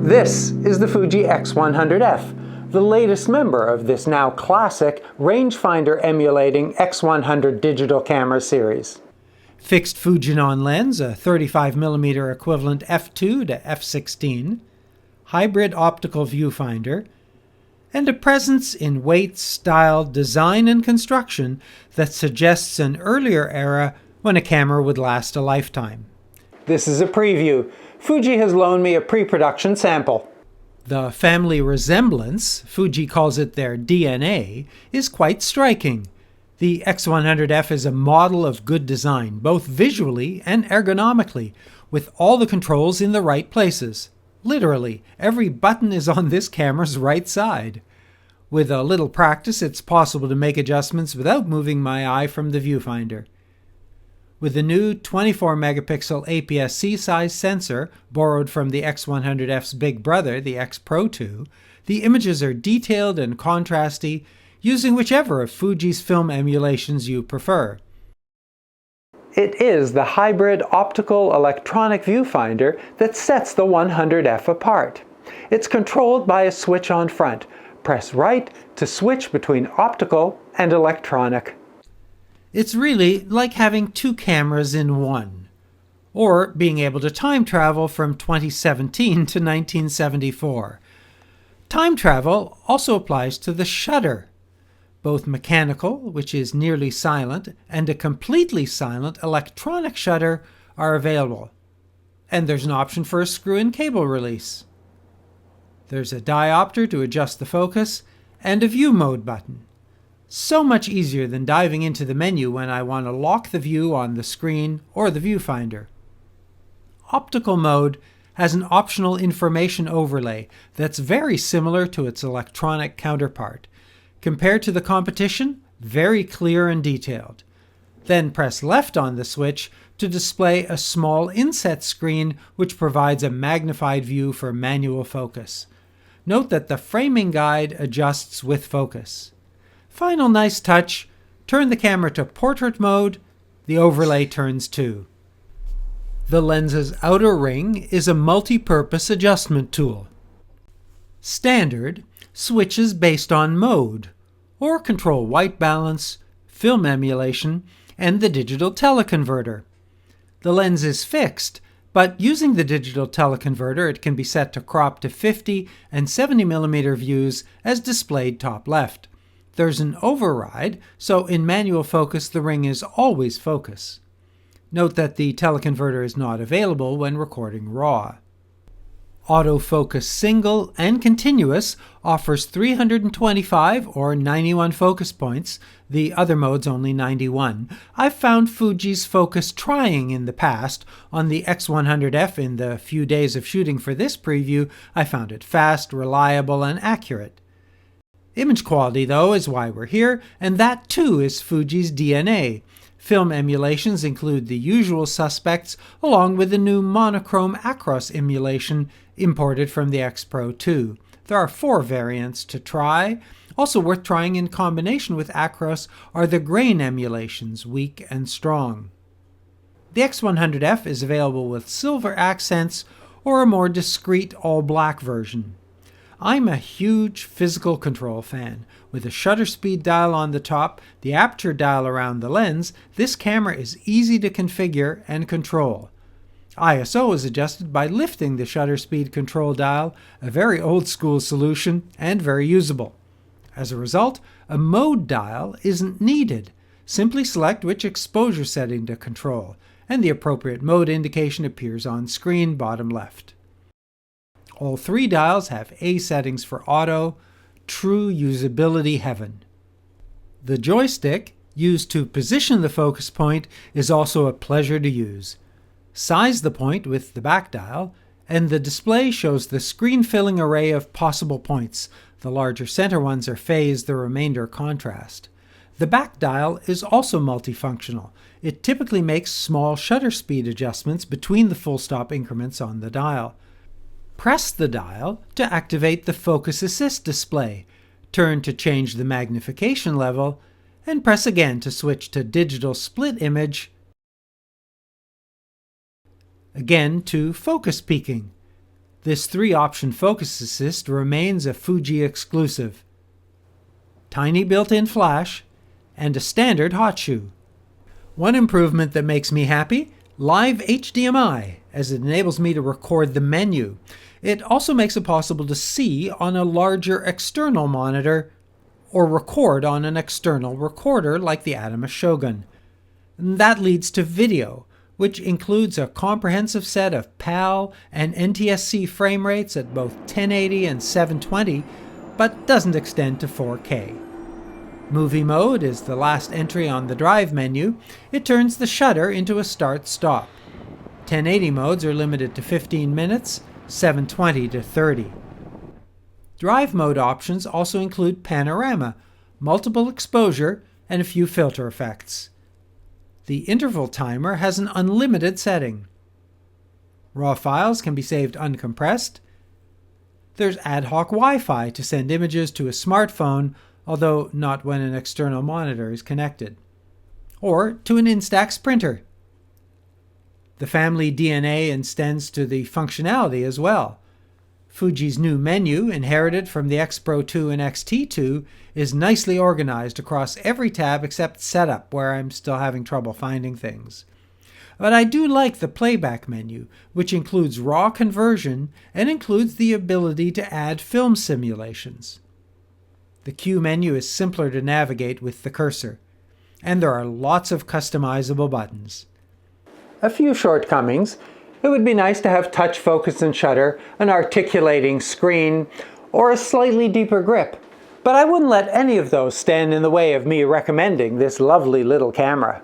This is the Fuji X-100F, the latest member of this now classic rangefinder emulating X100 digital camera series. Fixed Fujinon lens, a 35mm equivalent f2 to f16, hybrid optical viewfinder, and a presence in weight, style, design, and construction that suggests an earlier era when a camera would last a lifetime. This is a preview. Fuji has loaned me a pre-production sample. The family resemblance, Fuji calls it their DNA, is quite striking. The X100F is a model of good design, both visually and ergonomically, with all the controls in the right places. Literally, every button is on this camera's right side. With a little practice, it's possible to make adjustments without moving my eye from the viewfinder. With the new 24-megapixel APS-C size sensor, borrowed from the X100F's big brother, the X Pro 2, the images are detailed and contrasty, using whichever of Fuji's film emulations you prefer. It is the hybrid optical electronic viewfinder that sets the 100F apart. It's controlled by a switch on front. Press right to switch between optical and electronic. It's really like having two cameras in one, or being able to time travel from 2017 to 1974. Time travel also applies to the shutter. Both mechanical, which is nearly silent, and a completely silent electronic shutter are available. And there's an option for a screw-in cable release. There's a diopter to adjust the focus, and a view mode button. So much easier than diving into the menu when I want to lock the view on the screen or the viewfinder. Optical mode has an optional information overlay that's very similar to its electronic counterpart. Compared to the competition, very clear and detailed. Then press left on the switch to display a small inset screen which provides a magnified view for manual focus. Note that the framing guide adjusts with focus. Final nice touch, turn the camera to portrait mode, the overlay turns too. The lens's outer ring is a multi-purpose adjustment tool. Standard switches based on mode, or control white balance, film emulation, and the digital teleconverter. The lens is fixed, but using the digital teleconverter it can be set to crop to 50 and 70mm views as displayed top left. There's an override, so in manual focus the ring is always focus. Note that the teleconverter is not available when recording RAW. Autofocus single and continuous offers 325 or 91 focus points, the other mode's only 91. I've found Fuji's focus trying in the past. On the X100F in the few days of shooting for this preview, I found it fast, reliable, and accurate. Image quality, though, is why we're here, and that too is Fuji's DNA. Film emulations include the usual suspects, along with the new monochrome Acros emulation imported from the X Pro 2. There are 4 variants to try. Also worth trying in combination with Acros are the grain emulations, weak and strong. The X100F is available with silver accents or a more discreet all-black version. I'm a huge physical control fan. With a shutter speed dial on the top, the aperture dial around the lens, this camera is easy to configure and control. ISO is adjusted by lifting the shutter speed control dial, a very old school solution and very usable. As a result, a mode dial isn't needed. Simply select which exposure setting to control, and the appropriate mode indication appears on screen bottom left. All 3 dials have A settings for auto, true usability heaven. The joystick, used to position the focus point, is also a pleasure to use. Size the point with the back dial, and the display shows the screen-filling array of possible points. The larger center ones are phase, the remainder contrast. The back dial is also multifunctional. It typically makes small shutter speed adjustments between the full-stop increments on the dial. Press the dial to activate the Focus Assist display, turn to change the magnification level, and press again to switch to digital split image, again to focus peaking. This 3-option focus assist remains a Fuji exclusive. Tiny built-in flash, and a standard hot shoe. One improvement that makes me happy: live HDMI, as it enables me to record the menu. It also makes it possible to see on a larger external monitor, or record on an external recorder like the Atomos Shogun. And that leads to video, which includes a comprehensive set of PAL and NTSC frame rates at both 1080 and 720, but doesn't extend to 4K. Movie mode is the last entry on the drive menu. It turns the shutter into a start-stop. 1080 modes are limited to 15 minutes, 720 to 30. Drive mode options also include panorama, multiple exposure, and a few filter effects. The interval timer has an unlimited setting. RAW files can be saved uncompressed. There's ad hoc Wi-Fi to send images to a smartphone, although not when an external monitor is connected, or to an Instax printer. The family DNA extends to the functionality as well. Fuji's new menu, inherited from the X Pro 2 and XT2, is nicely organized across every tab except Setup, where I'm still having trouble finding things. But I do like the playback menu, which includes RAW conversion and includes the ability to add film simulations. The Q menu is simpler to navigate with the cursor, and there are lots of customizable buttons. A few shortcomings: it would be nice to have touch focus and shutter, an articulating screen, or a slightly deeper grip. But I wouldn't let any of those stand in the way of me recommending this lovely little camera.